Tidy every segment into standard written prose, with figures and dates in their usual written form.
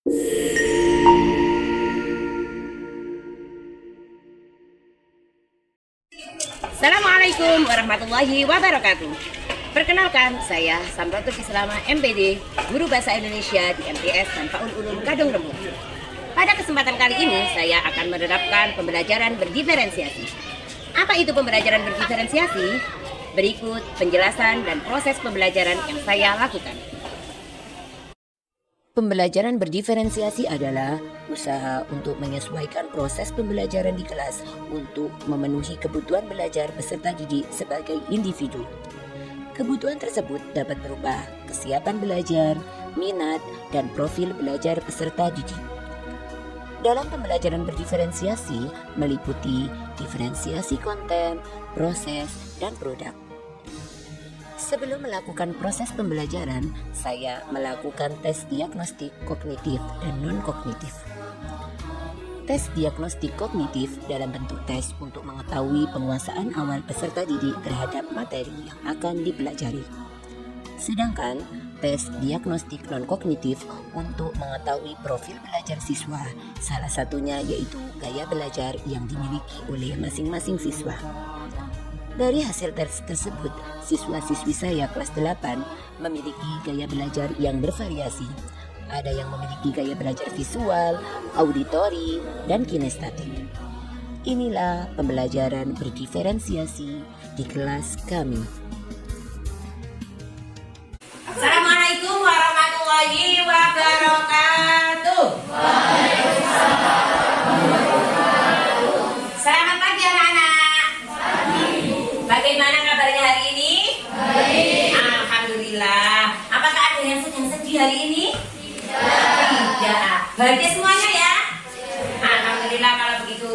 Assalamualaikum warahmatullahi wabarakatuh. Perkenalkan, saya Samratul Islama MPD, Guru Bahasa Indonesia di MTS Manfaul Ulum Kadung Remu. Pada kesempatan kali ini, saya akan menerapkan pembelajaran berdiferensiasi. Apa itu pembelajaran berdiferensiasi? Berikut penjelasan dan proses pembelajaran yang saya lakukan. Pembelajaran berdiferensiasi adalah usaha untuk menyesuaikan proses pembelajaran di kelas untuk memenuhi kebutuhan belajar peserta didik sebagai individu. Kebutuhan tersebut dapat berupa kesiapan belajar, minat, dan profil belajar peserta didik. Dalam pembelajaran berdiferensiasi meliputi diferensiasi konten, proses, dan produk. Sebelum melakukan proses pembelajaran, saya melakukan tes diagnostik kognitif dan non-kognitif. Tes diagnostik kognitif dalam bentuk tes untuk mengetahui penguasaan awal peserta didik terhadap materi yang akan dipelajari. Sedangkan tes diagnostik non-kognitif untuk mengetahui profil belajar siswa, salah satunya yaitu gaya belajar yang dimiliki oleh masing-masing siswa. Dari hasil tes tersebut, siswa-siswi saya kelas 8 memiliki gaya belajar yang bervariasi. Ada yang memiliki gaya belajar visual, auditori, dan kinestetik. Inilah pembelajaran berdiferensiasi di kelas kami. Assalamualaikum warahmatullahi wabarakatuh. Selamat pagi anak-anak. Bagaimana kabarnya hari ini? Baik. Alhamdulillah. Apakah ada yang sedang sedih hari ini? Tidak. Bahagia semuanya ya? Alhamdulillah kalau begitu.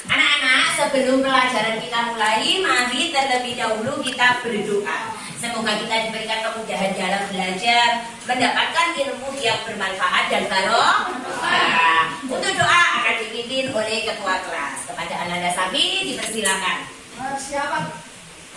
Anak-anak, sebelum pelajaran kita mulai, mari terlebih dahulu kita berdoa. Semoga kita diberikan kemudahan dalam belajar, mendapatkan ilmu yang bermanfaat dan barokah. Untuk doa akan dipimpin oleh ketua kelas. Kepada Ananda Sabi dipersilakan. Siapa?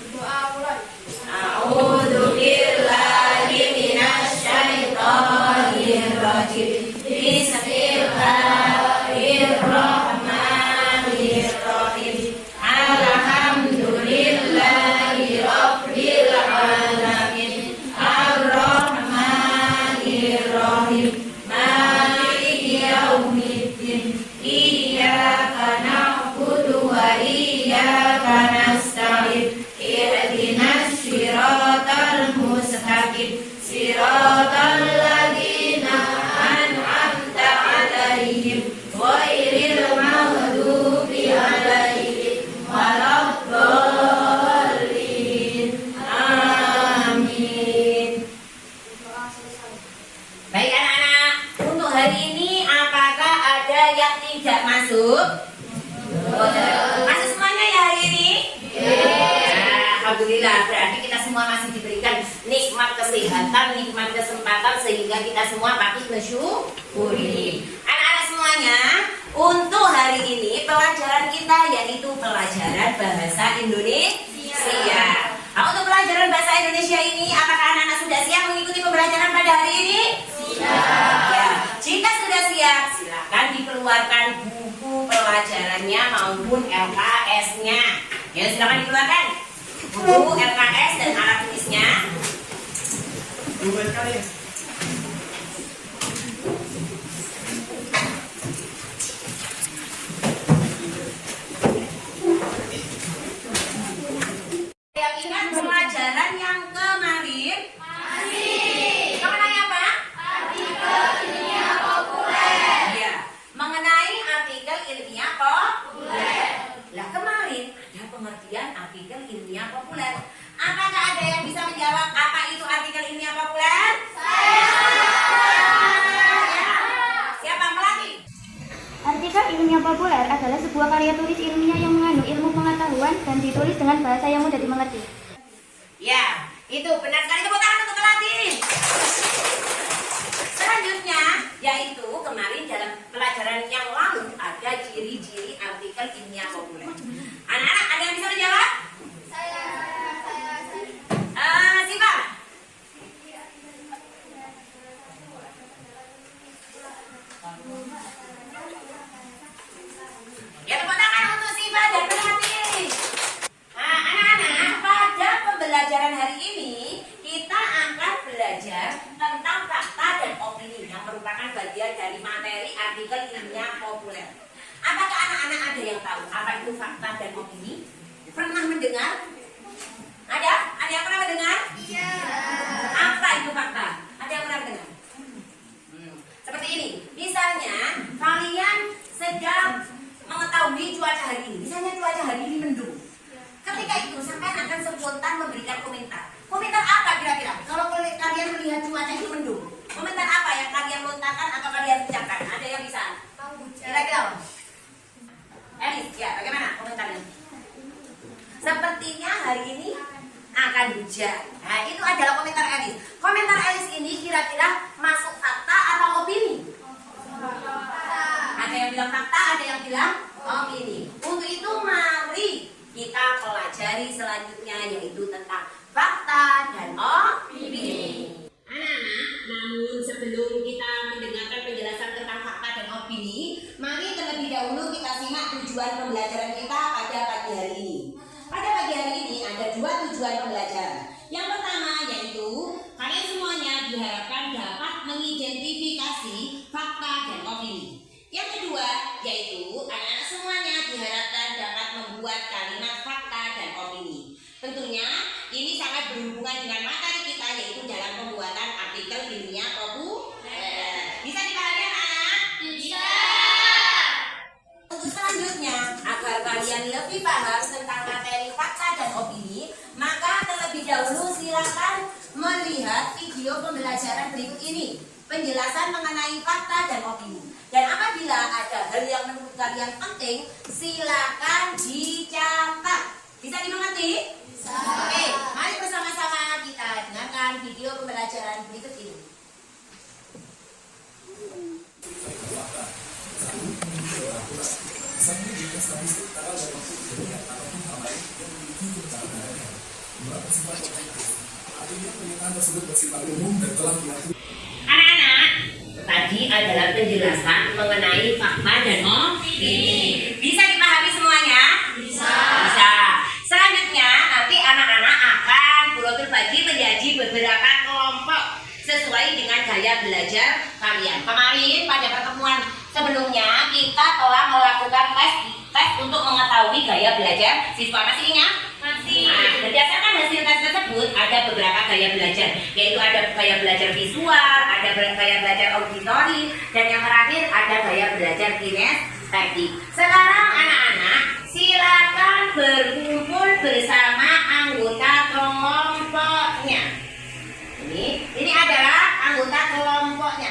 Doa mulai. A'udzu billahi minasy syaithanir rajim. Bismillahirrahmanirrahim. Alhamdulillahi rabbil alamin. Ar-rahmanir rahim. Maliki yaumiddin. Iyyaka na'budu wa iyyaka nasta'in. Ihdinas siratal mustaqim. Siratal ladzina an'amta 'alaihim ghairil maghdubi 'alaihim waladdallin. Amin. Baik anak-anak, untuk hari ini apakah ada yang tidak masuk? Masuk semuanya ya hari ini? Alhamdulillah, berarti kita semua masih diberikan nikmat kesehatan, nikmat kesempatan sehingga kita semua patut bersyukuri. Anak-anak semuanya, untuk hari ini pelajaran kita yaitu pelajaran bahasa Indonesia. Nah, untuk pelajaran bahasa Indonesia ini, apakah anak-anak sudah siap mengikuti pembelajaran pada hari ini? Siap. Ya, jika sudah siap, silakan dikeluarkan buku pelajarannya maupun LKS-nya. Ya, silakan dikeluarkan buku LKS dan alat tulisnya. Yang ingat pelajaran yang kemarin? Masih. Mengenai apa? Artikel ilmiah populer. Ya, mengenai artikel ilmiah populer. Lah kemarin ada pengertian artikel ilmiah populer. Apakah ada yang bisa menjawab apa itu artikel ilmiah populer? Saya. Siapa Melati? Artikel ilmiah populer adalah sebuah karya tulis ilmiah yang mengandung ilmu pengetahuan dan ditulis dengan bahasa yang mudah dimengerti. Ya, itu benar sekali. Tepuk tangan untuk Melati. Selanjutnya, yaitu kemarin dalam pelajaran yang lalu ada ciri-ciri artikel ilmiah populer. Anak-anak ada yang bisa menjawab? Saya. Siapa? Ya, tepuk tangan untuk Siva dan Melati. Nah, anak-anak, pada pembelajaran hari ini kita akan belajar tentang fakta dan opini yang merupakan bagian dari materi artikel ilmiah populer. Apakah anak-anak ada yang tahu apa itu fakta dan opini? Pernah mendengar? Ada? Ada yang pernah mendengar? Iya. Apa itu fakta? Ada yang pernah mendengar? Seperti ini. Misalnya, kalian sedang mengetahui cuaca hari ini. Misalnya cuaca hari ini mendung. Ketika itu, sampai akan spontan memberikan komentar. Komentar apa kira-kira? Kalau kalian melihat cuaca itu mendung, komentar apa yang kalian lontarkan atau kalian ucapkan? Ada yang bisa? Kira-kira apa? Elis, ya bagaimana komentarnya? Sepertinya hari ini akan hujan. Nah, itu adalah komentar Elis. Komentar Elis ini kira-kira masuk fakta atau opini? Ada yang bilang fakta, ada yang bilang opini. Untuk itu mari kita pelajari selanjutnya, yaitu tentang fakta dan opini. Anak-anak, namun sebelum kita mendengarkan penjelasan tentang fakta dan opini, mari terlebih dahulu kita simak tujuan pembelajaran kita pada pagi hari ini. Pada pagi hari ini ada dua tujuan pembelajaran. Yang pertama yaitu kalian semuanya diharapkan dapat mengidentifikasi fakta dan opini. Yang kedua yaitu anak-anak semuanya diharapkan dapat membuat kalimat fakta dan opini. Tentunya ini sangat berhubungan dengan materi kita, yaitu dalam pembuatan artikel ilmiah populer. Bisa dipahami anak-anak? Bisa. Untuk selanjutnya, agar kalian lebih paham tentang materi fakta dan opini, maka terlebih dahulu silakan melihat video pembelajaran berikut ini, penjelasan mengenai fakta dan opini. Dan apabila ada hal yang menurut kalian penting, silakan dicatat. Bisa dimengerti? Bisa. Oke, mari bersama-sama kita dengarkan video pembelajaran berikut ini. Anak-anak, tadi adalah penjelasan mengenai fakta dan opini. Bisa dipahami semuanya? Bisa. Bisa. Selanjutnya, nanti anak-anak akan terbagi menjadi beberapa kelompok sesuai dengan gaya belajar kalian. Kemarin pada pertemuan sebelumnya kita telah melakukan tes untuk mengetahui gaya belajar siswa. Masih ingat? Masih. Nah, berdasarkan hasil tes tersebut ada beberapa gaya belajar, yaitu ada gaya belajar visual, ada gaya belajar auditori, dan yang terakhir ada gaya belajar kinestetik. Sekarang anak-anak silakan berkumpul bersama anggota kelompoknya. Ini adalah anggota kelompoknya.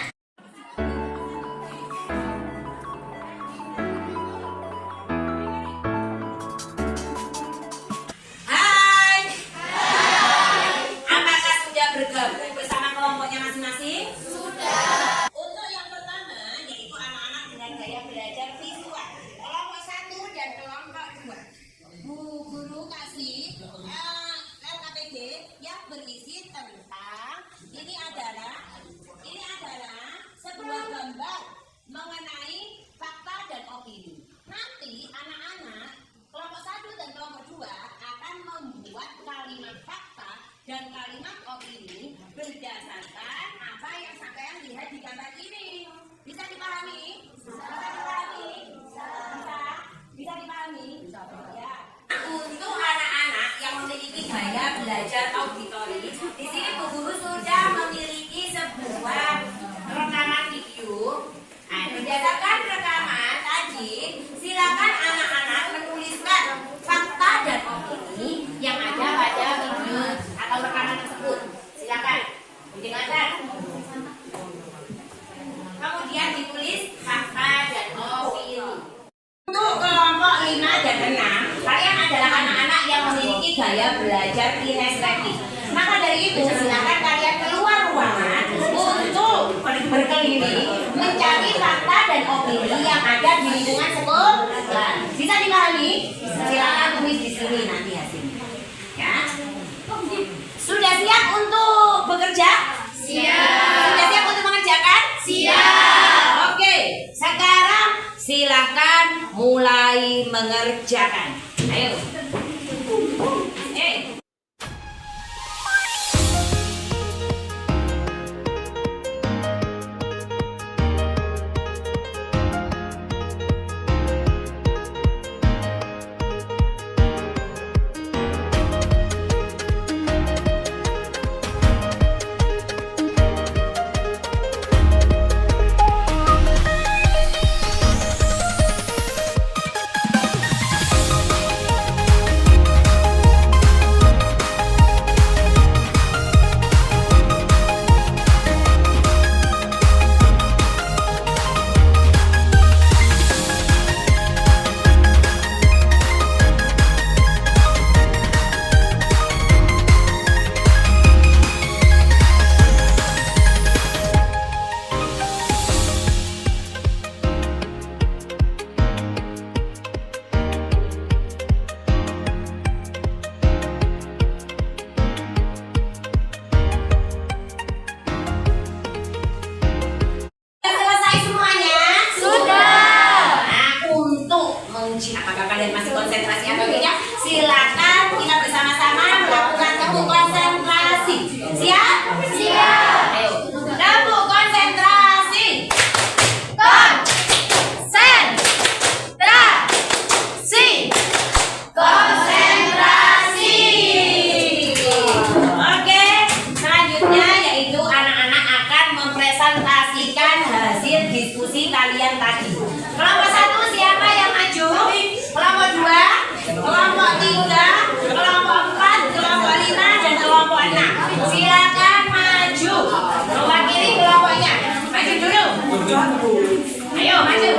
Hai. Apakah sudah bergabung bersama kelompoknya masing-masing? Sudah. Untuk yang pertama yaitu anak-anak dengan gaya belajar visual, kelompok 1 dan kelompok 2. Bu Guru kasih LKPD yang berisi tentang ini adalah sebuah gambar mengenai fakta dan opini. Nanti anak-anak kelompok 1 dan kelompok 2 akan membuat kalimat fakta dan kalimat opini berdasarkan apa yang sampean lihat di gambar ini. Bisa dipahami? Bisa dipahami? Bisa dipahami? Ya. Untuk anak-anak yang memiliki gaya belajar auditori, di sini Bu Guru sudah memiliki sebuah rekaman video. Nah, berdasarkan rekaman tadi, silakan anak-anak menuliskan fakta dan opini yang ada pada video atau rekaman tersebut. Silakan didengarkan. Kemudian ditulis fakta dan opini. Untuk kelompok 5 dan 6, kalian adalah anak-anak yang memiliki gaya belajar kinestetik. Maka dari itu, silakan kalian keluar ruangan untuk berkeliling mencari fakta dan opini yang ada di lingkungan sekolah. Bisa dipahami? Silakan tulis di sini nanti hasilnya. Ya. Sudah siap untuk bekerja? Siap. Sudah siap untuk mengerjakan? Siap. Oke. silahkan mulai mengerjakan. Ayo. Apakah kalian masih konsentrasi atau tidak? Silakan kita bersama-sama melakukan tepuk konsentrasi. Siap? Siap. Ayo, tepuk konsentrasi. Konsentrasi. Konsentrasi. Oke, selanjutnya yaitu anak-anak akan mempresentasikan hasil diskusi kalian tadi. Kelompok 1 siapa yang maju? Kelompok 2, kelompok 3, kelompok 4, kelompok 5, dan kelompok 6. Silakan maju mewakili kelompoknya. Maju dulu. Ayo maju.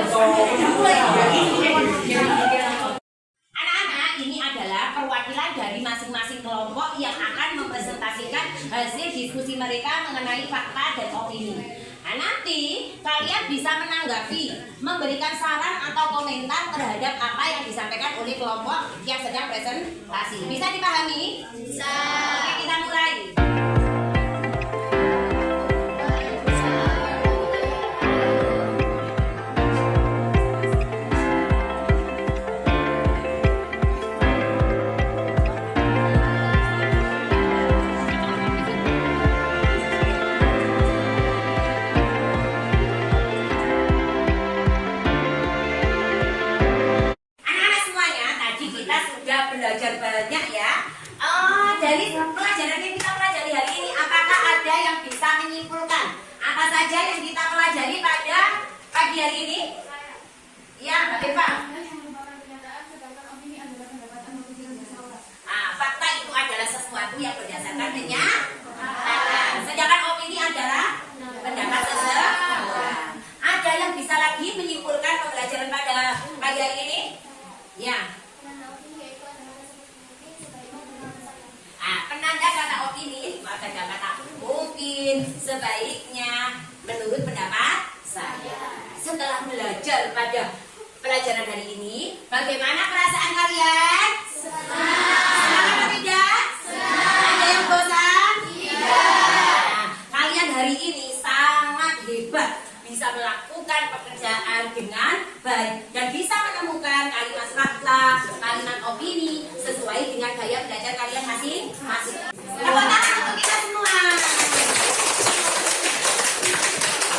Anak-anak, ini adalah perwakilan dari masing-masing kelompok yang akan mempresentasikan hasil diskusi mereka mengenai fakta dan opini. Nah, nanti kalian bisa menanggapi, memberikan saran atau komentar terhadap apa yang disampaikan oleh kelompok yang sedang presentasi. Bisa dipahami? Bisa. Oke, kita mulai. Belajar banyak ya. Dari pelajaran yang kita pelajari hari ini, apakah ada yang bisa menyimpulkan apa saja yang kita pelajari pada pagi hari ini? Ya, Mbak Eva. Fakta itu adalah sesuatu yang berdasarkan kenyataan. Sedangkan opini adalah pendapat seseorang. Ada yang bisa lagi menyimpulkan pembelajaran pada pagi hari ini? Ya. Penanda kata opini, maka kata mungkin, sebaiknya, menurut pendapat saya. Setelah belajar pada pelajaran hari ini, bagaimana perasaan kalian? Senang atau tidak? Ada yang bosan? Tidak. Kalian hari ini sangat hebat, bisa melakukan pekerjaan dengan baik dan bisa menemukan kalimat fakta, kalimat opini sesuai dengan gaya belajar kalian masing-masing. Tepuk tangan untuk kita semua.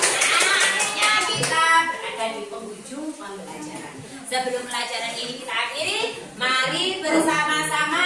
Nah, akhirnya kita berada di penghujung pembelajaran. Sebelum pelajaran ini kita akhiri, mari bersama-sama